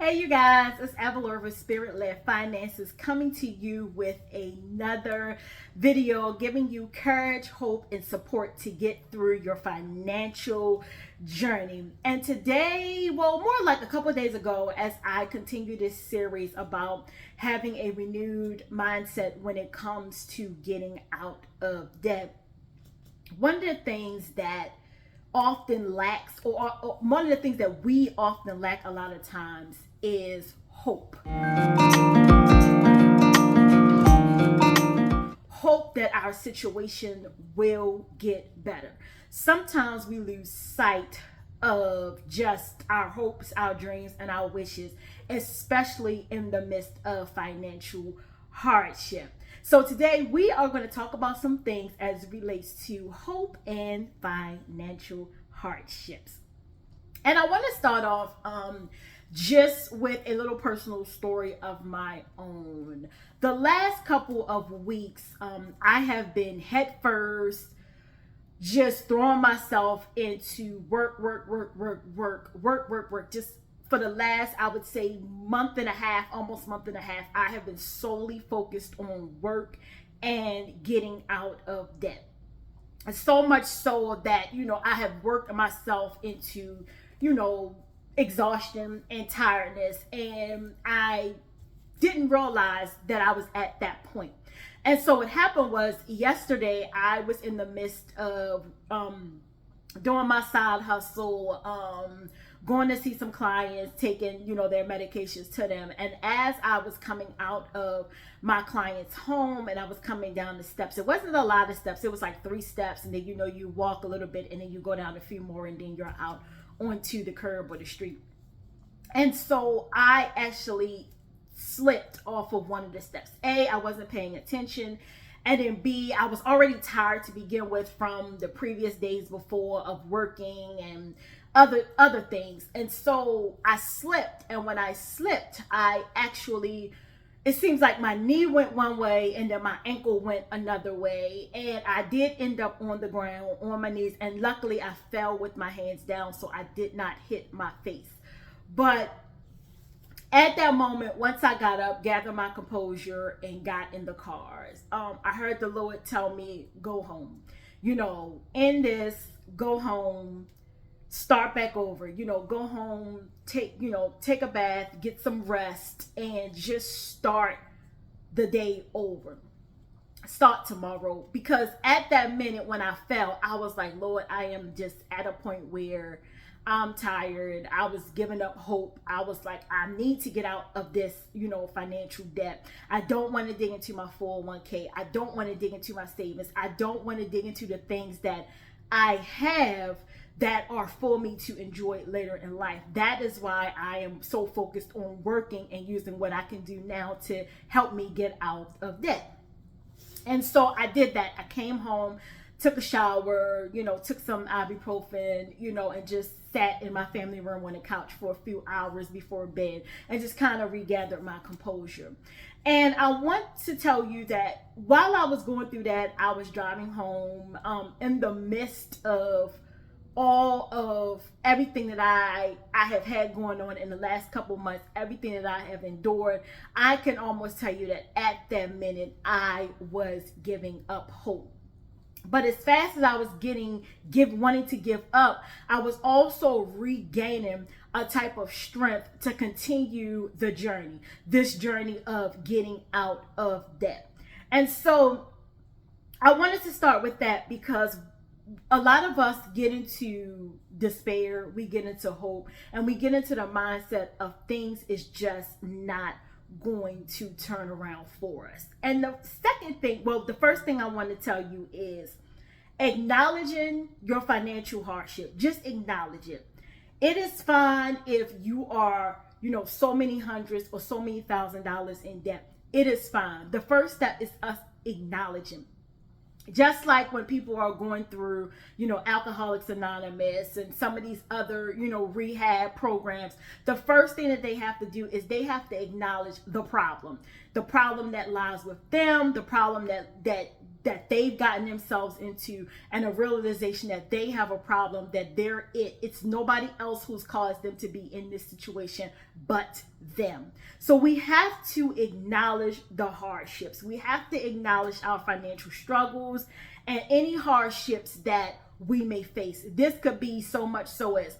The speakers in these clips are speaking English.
Hey, you guys, it's Avalor with Spirit Led Finances coming to you with another video giving you courage, hope, and support to get through your financial journey. And today, well, more like a couple of days ago, as I continue this series about having a renewed mindset when it comes to getting out of debt, one of the things that often lacks, or one of the things that we often lack a lot of times is hope. Hope that our situation will get better. Sometimes we lose sight of just our hopes, our dreams, and our wishes, especially in the midst of financial hardship. So today we are going to talk about some things as it relates to hope and financial hardships. And I want to start off just with a little personal story of my own. The last couple of weeks, I have been headfirst just throwing myself into work, just for the last, I would say, month and a half, almost month and a half. I have been solely focused on work and getting out of debt. And so much so that, I have worked myself into, exhaustion and tiredness. And I didn't realize that I was at that point. And so what happened was yesterday I was in the midst of doing my side hustle, going to see some clients, taking, their medications to them. And as I was coming out of my client's home and I was coming down the steps, it wasn't a lot of steps. It was like 3 steps. And then, you walk a little bit and then you go down a few more and then you're out onto the curb or the street. And so I actually slipped off of one of the steps. A, I wasn't paying attention. And then B, I was already tired to begin with from the previous days before of working and other things. And so I slipped. And when I slipped, it seems like my knee went one way and then my ankle went another way. And I did end up on the ground on my knees. And luckily I fell with my hands down, so I did not hit my face. But at that moment, once I got up, gathered my composure, and got in the cars, I heard the Lord tell me, go home. In this, go home, start back over, go home, take a bath, get some rest, and just start the day over. Start tomorrow. Because at that minute when I fell, I was like, Lord, I am just at a point where I'm tired. I was giving up hope. I was like, I need to get out of this, financial debt. I don't want to dig into my 401k. I don't want to dig into my savings. I don't want to dig into the things that I have that are for me to enjoy later in life. That is why I am so focused on working and using what I can do now to help me get out of debt. And so I did that. I came home, took a shower, took some ibuprofen, and just sat in my family room on the couch for a few hours before bed and just kind of regathered my composure. And I want to tell you that while I was going through that, I was driving home in the midst of all of everything that I have had going on in the last couple months, everything that I have endured. I can almost tell you that at that minute, I was giving up hope. But as fast as I was wanting to give up, I was also regaining a type of strength to continue the journey, this journey of getting out of debt. And so I wanted to start with that because a lot of us get into despair, we get into hope, and we get into the mindset of things is just not going to turn around for us. And the first thing I want to tell you is acknowledging your financial hardship. Just acknowledge it. It is fine if you are, so many hundreds or so many $1,000s in debt. It is fine. The first step is us acknowledging. Just like when people are going through, Alcoholics Anonymous and some of these other, rehab programs, the first thing that they have to do is they have to acknowledge the problem that lies with them, the problem that that they've gotten themselves into, and a realization that they have a problem, that it's nobody else who's caused them to be in this situation but them. So we have to acknowledge the hardships. We have to acknowledge our financial struggles and any hardships that we may face. This could be so much so as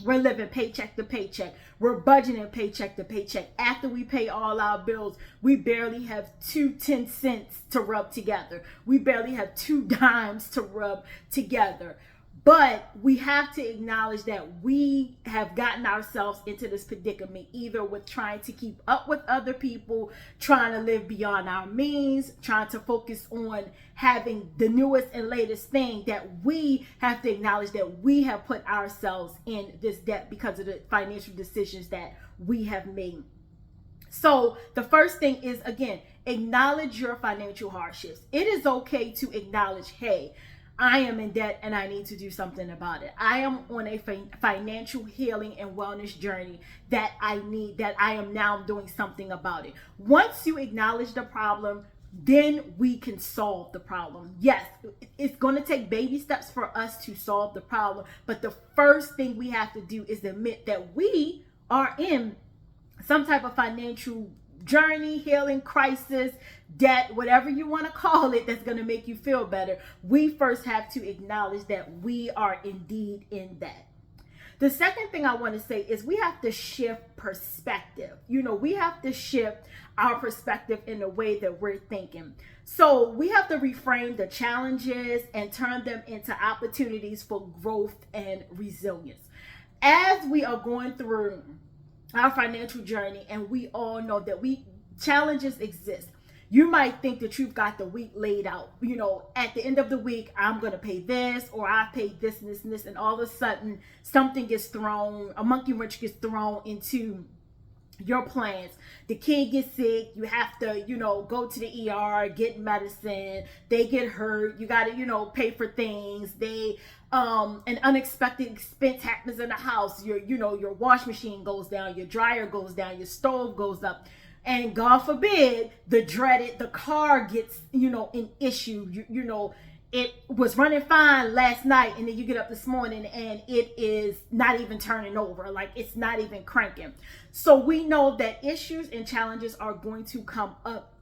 we're living paycheck to paycheck. We're budgeting paycheck to paycheck. After we pay all our bills, we barely have 2 10 cents to rub together. We barely have 2 dimes to rub together. But we have to acknowledge that we have gotten ourselves into this predicament, either with trying to keep up with other people, trying to live beyond our means, trying to focus on having the newest and latest thing, that we have to acknowledge that we have put ourselves in this debt because of the financial decisions that we have made. So the first thing is, again, acknowledge your financial hardships. It is okay to acknowledge, hey, I am in debt and I need to do something about it. I am on a financial healing and wellness journey that I am now doing something about it. Once you acknowledge the problem, then we can solve the problem. Yes, it's going to take baby steps for us to solve the problem. But the first thing we have to do is admit that we are in some type of financial journey, healing, crisis, debt, whatever you want to call it, that's going to make you feel better. We first have to acknowledge that we are indeed in that. The second thing I want to say is we have to shift perspective. We have to shift our perspective in the way that we're thinking. So we have to reframe the challenges and turn them into opportunities for growth and resilience. As we are going through our financial journey, and we all know that challenges exist. You might think that you've got the week laid out. At the end of the week, I'm going to pay this, or I paid this and this and this, and all of a sudden something gets thrown, a monkey wrench gets thrown into your plans. The kid gets sick, you have to, go to the ER, get medicine, they get hurt, you got to, pay for things, an unexpected expense happens in the house, your wash machine goes down, your dryer goes down, your stove goes up, and God forbid, the car gets, an issue, it was running fine last night, and then you get up this morning and it is not even turning over, like it's not even cranking. So we know that issues and challenges are going to come up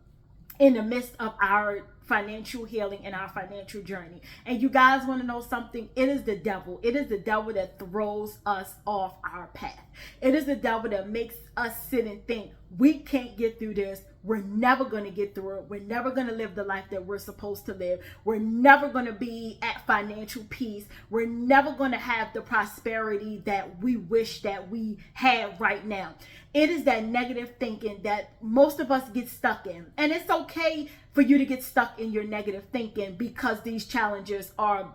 in the midst of our financial healing and our financial journey. And you guys want to know something? It is the devil. It is the devil that throws us off our path. It is the devil that makes us sit and think, we can't get through this. We're never going to get through it. We're never going to live the life that we're supposed to live. We're never going to be at financial peace. We're never going to have the prosperity that we wish that we had right now. It is that negative thinking that most of us get stuck in. And it's okay for you to get stuck in your negative thinking because these challenges are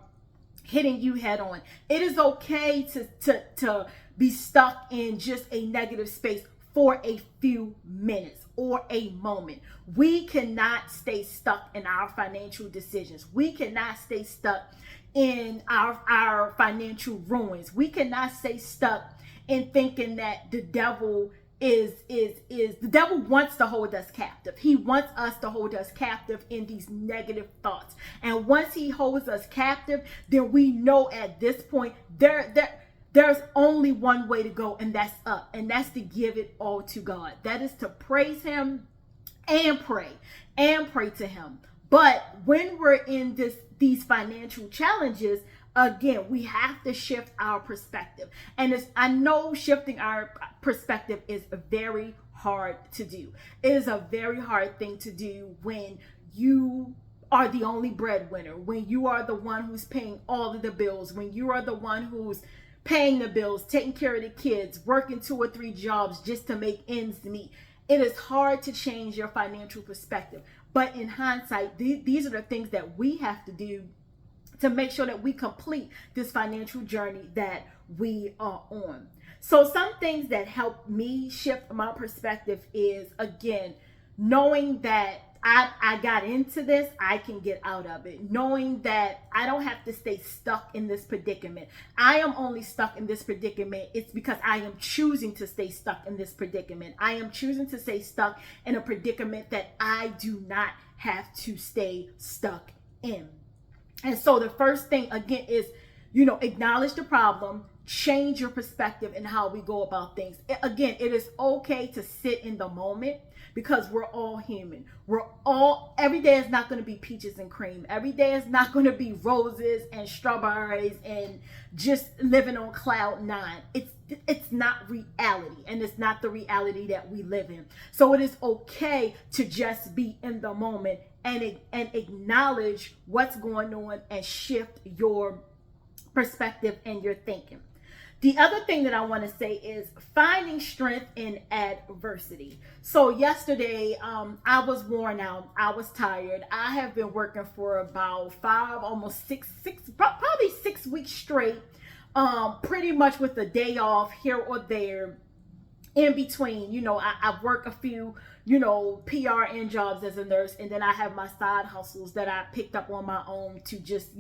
hitting you head on. It is okay to be stuck in just a negative space for a few minutes or a moment. We cannot stay stuck in our financial decisions. We cannot stay stuck in our financial ruins. We cannot stay stuck in thinking that the devil the devil wants to hold us captive. He wants us to hold us captive in these negative thoughts. And once he holds us captive, then we know at this point there's only one way to go, and that's up. And that's to give it all to God. That is to praise him and pray to him. But when we're in these financial challenges, again, we have to shift our perspective. And I know shifting our perspective is very hard to do. It is a very hard thing to do when you are the only breadwinner, when you are the one who's paying all of the bills, when you are the one who's paying the bills, taking care of the kids, working 2 or 3 jobs just to make ends meet. It is hard to change your financial perspective. But in hindsight, these are the things that we have to do to make sure that we complete this financial journey that we are on. So some things that help me shift my perspective is, again, knowing that I got into this, I can get out of it. Knowing that I don't have to stay stuck in this predicament. I am only stuck in this predicament. It's because I am choosing to stay stuck in this predicament. I am choosing to stay stuck in a predicament that I do not have to stay stuck in. And so the first thing again is, acknowledge the problem, change your perspective and how we go about things. Again, it is okay to sit in the moment because we're all human. Every day is not going to be peaches and cream. Every day is not going to be roses and strawberries and just living on cloud nine. It's not reality, and it's not the reality that we live in. So it is okay to just be in the moment and acknowledge what's going on and shift your perspective and your thinking. The other thing that I want to say is finding strength in adversity. So yesterday, I was worn out. I was tired. I have been working for about probably 6 weeks straight, pretty much with a day off here or there in between. I work a few, PRN jobs as a nurse, and then I have my side hustles that I picked up on my own to just,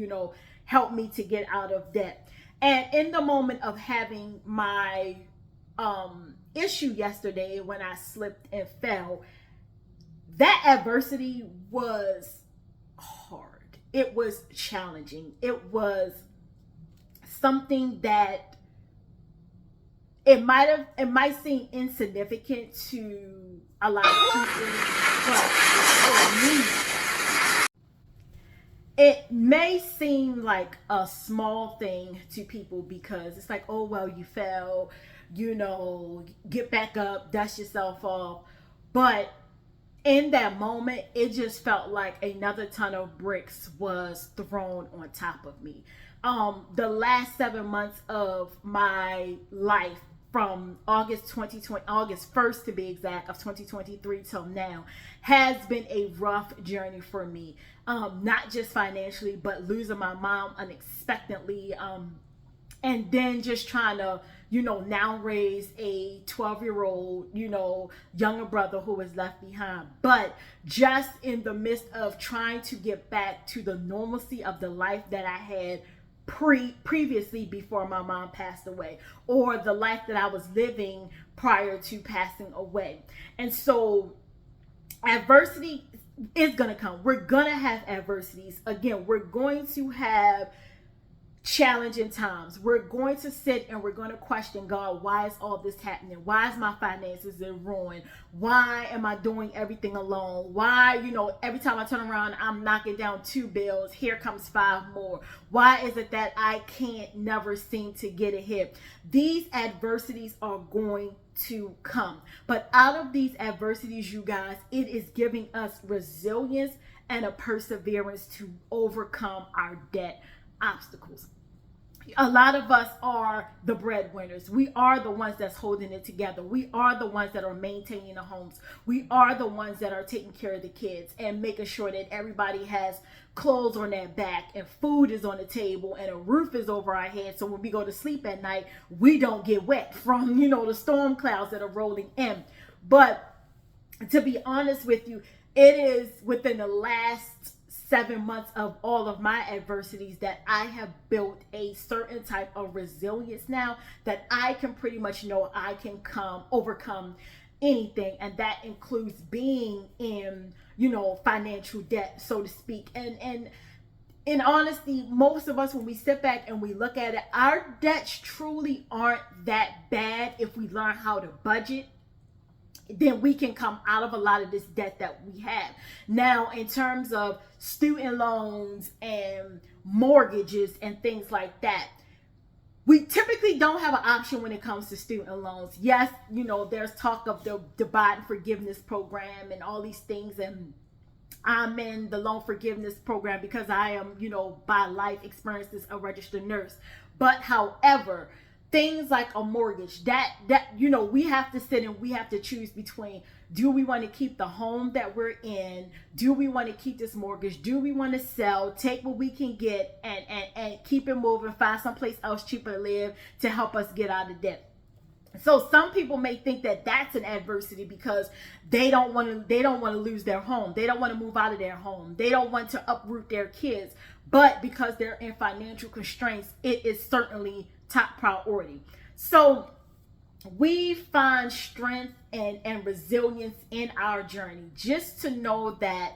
help me to get out of debt. And in the moment of having my issue yesterday, when I slipped and fell, that adversity was hard. It was challenging. It was something that it might seem insignificant to a lot of people, but for me, it may seem like a small thing to people because it's like, oh, well, you fell, get back up, dust yourself off. But in that moment, it just felt like another ton of bricks was thrown on top of me. The last 7 months of my life, from August 1st to be exact, of 2023 till now, has been a rough journey for me. Not just financially, but losing my mom unexpectedly, and then just trying to, now raise a 12-year-old, younger brother who was left behind. But just in the midst of trying to get back to the normalcy of the life that I had previously before my mom passed away, or the life that I was living prior to passing away. And so adversity is going to come. We're going to have adversities. Again, we're going to have challenging times. We're going to sit and we're going to question God. Why is all this happening? Why is my finances in ruin? Why am I doing everything alone? Why, every time I turn around, I'm knocking down 2 bills. Here comes 5 more. Why is it that I can't never seem to get ahead? These adversities are going to come. But out of these adversities, you guys, it is giving us resilience and a perseverance to overcome our debt obstacles. A lot of us are the breadwinners. We are the ones that's holding it together. We are the ones that are maintaining the homes. We are the ones that are taking care of the kids and making sure that everybody has clothes on their back and food is on the table and a roof is over our heads. So when we go to sleep at night, we don't get wet from, the storm clouds that are rolling in. But to be honest with you, it is within the last 7 months of all of my adversities that I have built a certain type of resilience now that I can pretty much know I can overcome anything. And that includes being in, financial debt, so to speak. And in honesty, most of us, when we sit back and we look at it, our debts truly aren't that bad if we learn how to budget. Then we can come out of a lot of this debt that we have. Now, in terms of student loans and mortgages and things like that, we typically don't have an option when it comes to student loans. Yes, there's talk of the Biden forgiveness program and all these things, and I'm in the loan forgiveness program because I am, by life experienced as a registered nurse. But however, things like a mortgage, that we have to sit and we have to choose between, do we want to keep the home that we're in? Do we want to keep this mortgage? Do we want to sell, take what we can get and keep it moving, find someplace else cheaper to live to help us get out of debt? So some people may think that that's an adversity because they don't want to lose their home. They don't want to move out of their home. They don't want to uproot their kids. But because they're in financial constraints, it is certainly top priority. So we find strength and resilience in our journey just to know that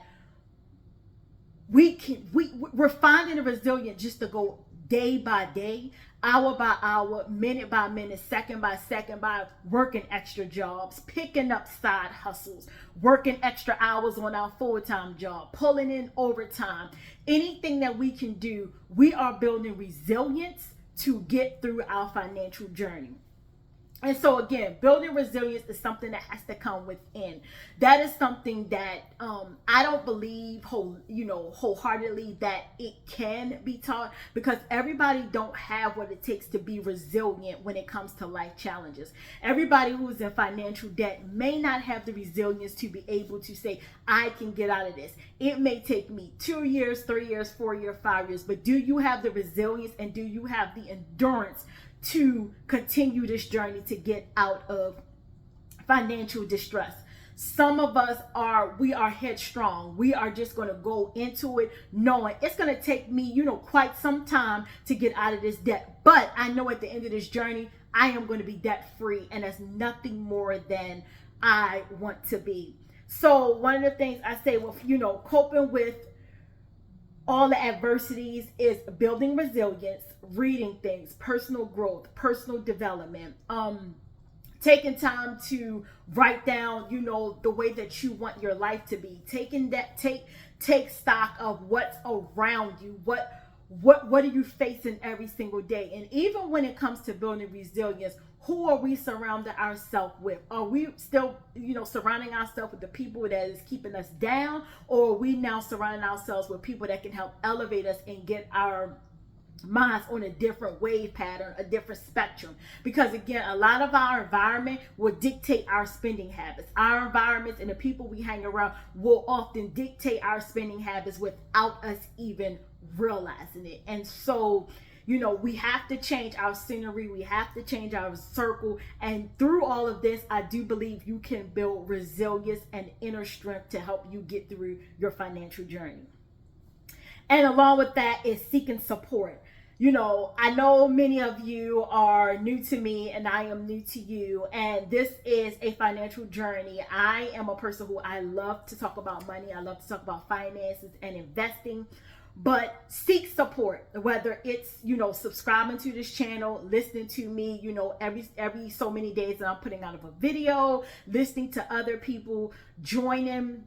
we're finding the resilience just to go day by day, hour by hour, minute by minute, second by second, by working extra jobs, picking up side hustles, working extra hours on our full-time job, pulling in overtime. Anything that we can do, we are building resilience to get through our financial journey. And so again, building resilience is something that has to come within. That is something that I don't believe wholeheartedly that it can be taught, because everybody don't have what it takes to be resilient when it comes to life challenges. Everybody who's in financial debt may not have the resilience to be able to say, I can get out of this. It may take me 2 years, 3 years, 4 years, 5 years, but do you have the resilience and do you have the endurance to continue this journey to get out of financial distress? Some of us we are headstrong. We are just going to go into it knowing it's going to take me, quite some time to get out of this debt. But I know at the end of this journey, I am going to be debt free, and that's nothing more than I want to be. So one of the things I say with, coping with all the adversities is building resilience, reading things, personal growth, personal development, taking time to write down, the way that you want your life to be, take stock of what's around you, what are you facing every single day. And even when it comes to building resilience, who are we surrounding ourselves with? Are we still, surrounding ourselves with the people that is keeping us down? Or are we now surrounding ourselves with people that can help elevate us and get our minds on a different wave pattern, a different spectrum? Because again, a lot of our environment will dictate our spending habits. Our environments and the people we hang around will often dictate our spending habits without us even realizing it. And so, we have to change our scenery. We have to change our circle. And through all of this, I do believe you can build resilience and inner strength to help you get through your financial journey. And along with that is seeking support. I know many of you are new to me and I am new to you, and this is a financial journey. I am a person who I love to talk about money. I love to talk about finances and investing. But seek support, whether it's, subscribing to this channel, listening to me, every so many days that I'm putting out of a video, listening to other people, joining,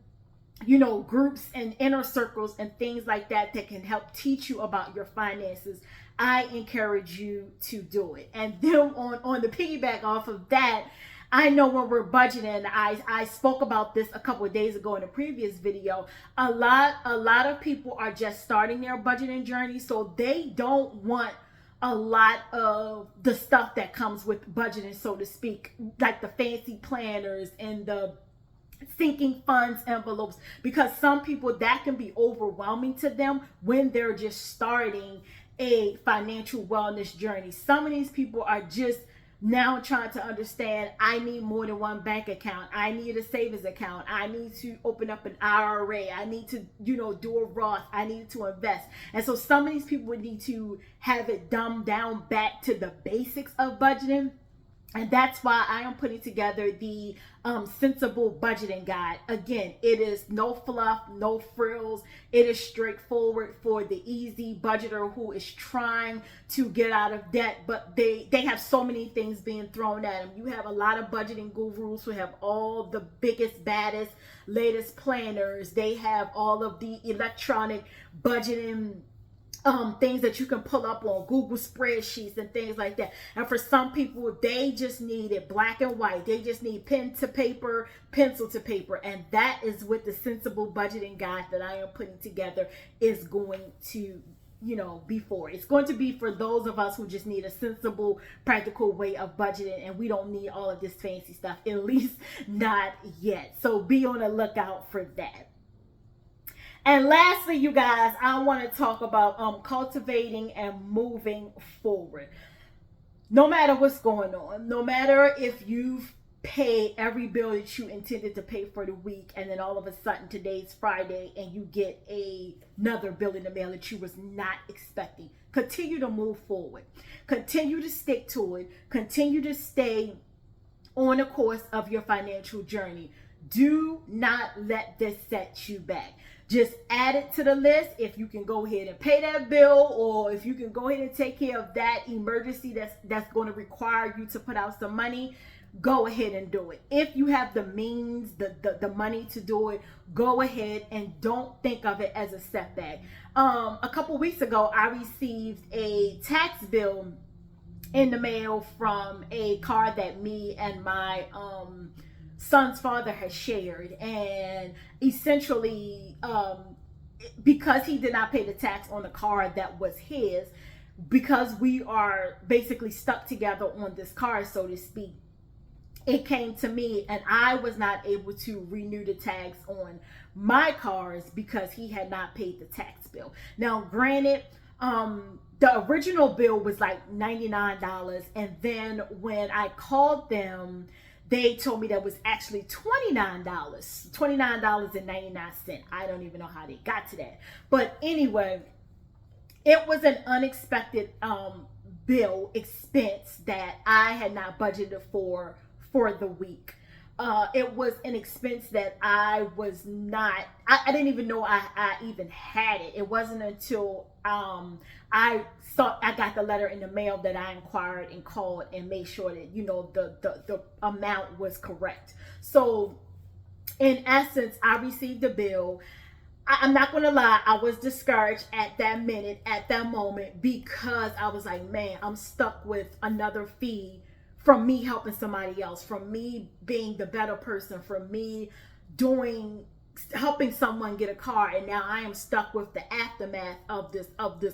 groups and inner circles and things like that can help teach you about your finances. I encourage you to do it. And then on the piggyback off of that, I know when we're budgeting, I spoke about this a couple of days ago in a previous video. A lot of people are just starting their budgeting journey, so they don't want a lot of the stuff that comes with budgeting, so to speak, like the fancy planners and the sinking funds envelopes, because some people, that can be overwhelming to them when they're just starting a financial wellness journey. Some of these people are just now trying to understand, I need more than one bank account. I need a savings account. I need to open up an IRA. I need to, do a Roth. I need to invest. And so some of these people need to have it dumbed down back to the basics of budgeting. And that's why I am putting together the sensible budgeting guide. Again, it is no fluff, no frills. It is straightforward for the easy budgeter who is trying to get out of debt, but they have so many things being thrown at them. You have a lot of budgeting gurus who have all the biggest, baddest, latest planners. They have all of the electronic budgeting things that you can pull up on Google spreadsheets and things like that. And for some people, they just need it black and white. They just need pen to paper, pencil to paper. And that is what the sensible budgeting guide that I am putting together is going to be for. It's going to be for those of us who just need a sensible, practical way of budgeting, and we don't need all of this fancy stuff, at least not yet. So be on the lookout for that. And lastly, you guys, I want to talk about cultivating and moving forward. No matter what's going on, no matter if you've paid every bill that you intended to pay for the week, and then all of a sudden today's Friday and you get another bill in the mail that you was not expecting, continue to move forward. Continue to stick to it. Continue to stay on the course of your financial journey. Do not let this set you back. just add it to the list. If you can go ahead and pay that bill, or if you can go ahead and take care of that emergency that's going to require you to put out some money, go ahead and do it. If you have the means, the money to do it, go ahead, and don't think of it as a setback. A couple weeks ago, I received a tax bill in the mail from a car that me and my son's father has shared, and essentially because he did not pay the tax on the car that was his, because we are basically stuck together on this car, so to speak, it came to me, and I was not able to renew the tax on my cars because he had not paid the tax bill. Now, granted, the original bill was like $99, and then when I called them, they told me that was actually $29.99. I don't even know how they got to that. But anyway, it was an unexpected bill expense that I had not budgeted for the week. It was an expense that I was not, I didn't even know I even had it. It wasn't until I got the letter in the mail that I inquired and called and made sure that, you know, the amount was correct. So in essence, I received the bill. I'm not going to lie, I was discouraged at that minute, at that moment, because I was like, man, I'm stuck with another fee from me helping somebody else, from me being the better person, from me helping someone get a car, and now I am stuck with the aftermath of this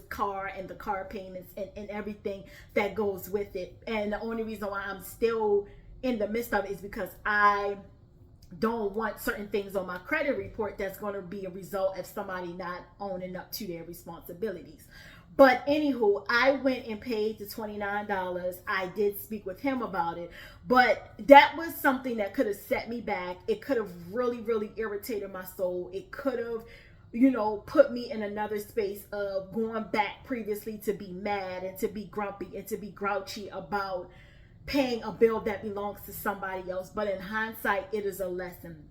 car and the car payments and everything that goes with it. And the only reason why I'm still in the midst of it is because I don't want certain things on my credit report that's going to be a result of somebody not owning up to their responsibilities. But anywho, I went and paid the $29. I did speak with him about it, but that was something that could have set me back. It could have really, really irritated my soul. It could have, you know, put me in another space of going back previously to be mad and to be grumpy and to be grouchy about paying a bill that belongs to somebody else. But in hindsight, it is a lesson.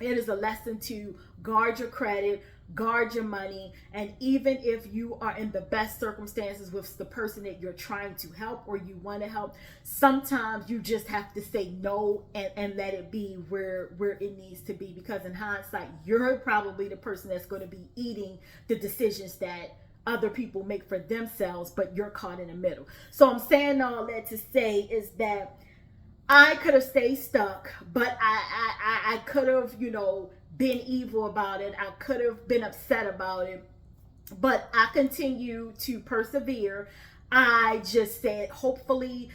It is a lesson to guard your credit, guard your money, and even if you are in the best circumstances with the person that you're trying to help or you want to help, sometimes you just have to say no and let it be where it needs to be, because in hindsight, you're probably the person that's going to be eating the decisions that other people make for themselves, but you're caught in the middle. So I'm saying all that to say is that I could have stayed stuck, but I could have, you know, been evil about it. I could have been upset about it, but I continue to persevere. I just said, hopefully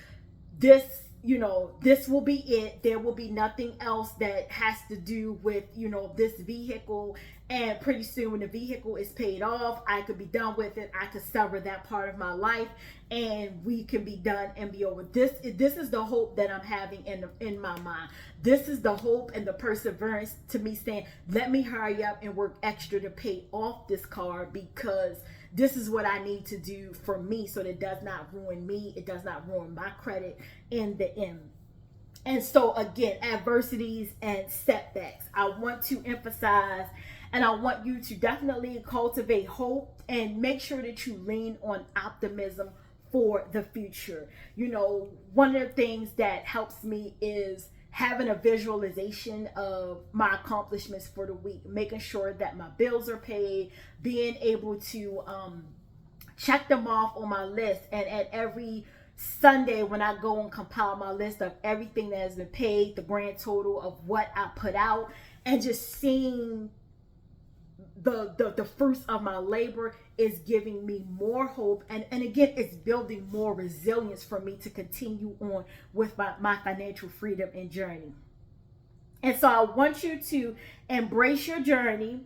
this, you know, this will be it. There will be nothing else that has to do with, you know, this vehicle. And pretty soon when the vehicle is paid off, I could be done with it. I could sever that part of my life and we can be done and be over. This is the hope that I'm having in my mind. This is the hope and the perseverance to me saying, let me hurry up and work extra to pay off this car, because this is what I need to do for me so that it does not ruin me. It does not ruin my credit in the end. And so again, adversities and setbacks, I want to emphasize, and I want you to definitely cultivate hope and make sure that you lean on optimism for the future. You know, one of the things that helps me is having a visualization of my accomplishments for the week, making sure that my bills are paid, being able to check them off on my list, and at every Sunday when I go and compile my list of everything that has been paid, the grand total of what I put out, and just seeing the fruits of my labor is giving me more hope, and again, it's building more resilience for me to continue on with my financial freedom and journey. And so I want you to embrace your journey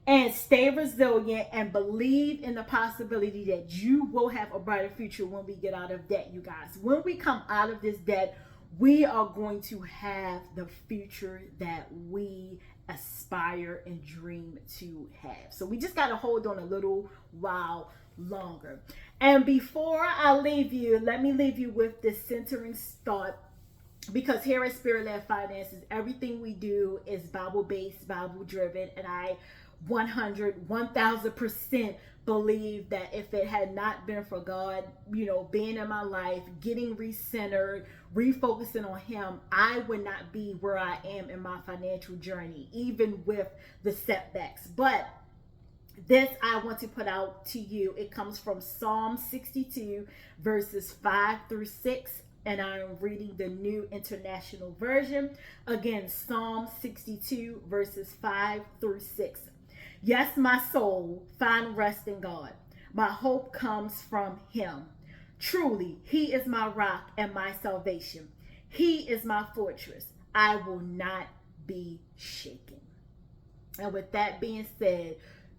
and stay resilient and believe in the possibility that you will have a brighter future when we get out of debt, you guys. When we come out of this debt, we are going to have the future that we aspire and dream to have. So we just got to hold on a little while longer. And before I leave you, let me leave you with this centering thought, because here at Spirit Led Finances, everything we do is Bible based, Bible driven, and I 100, 1000% believe that if it had not been for God, being in my life, getting recentered, refocusing on Him, I would not be where I am in my financial journey, even with the setbacks. But this I want to put out to you. It comes from Psalm 62, verses 5 through 6. And I'm reading the New International Version. Again, Psalm 62, verses 5 through 6. Yes, my soul, find rest in God. My hope comes from Him. Truly, He is my rock and my salvation. He is my fortress. I will not be shaken. And with that being said,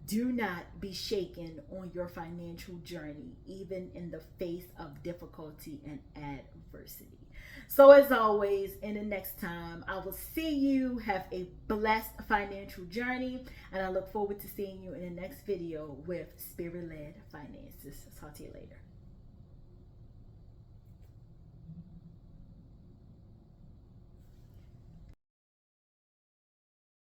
do not be shaken on your financial journey, even in the face of difficulty and adversity. So as always, in the next time, I will see you. Have a blessed financial journey, and I look forward to seeing you in the next video with Spirit-Led Finances. Talk to you later.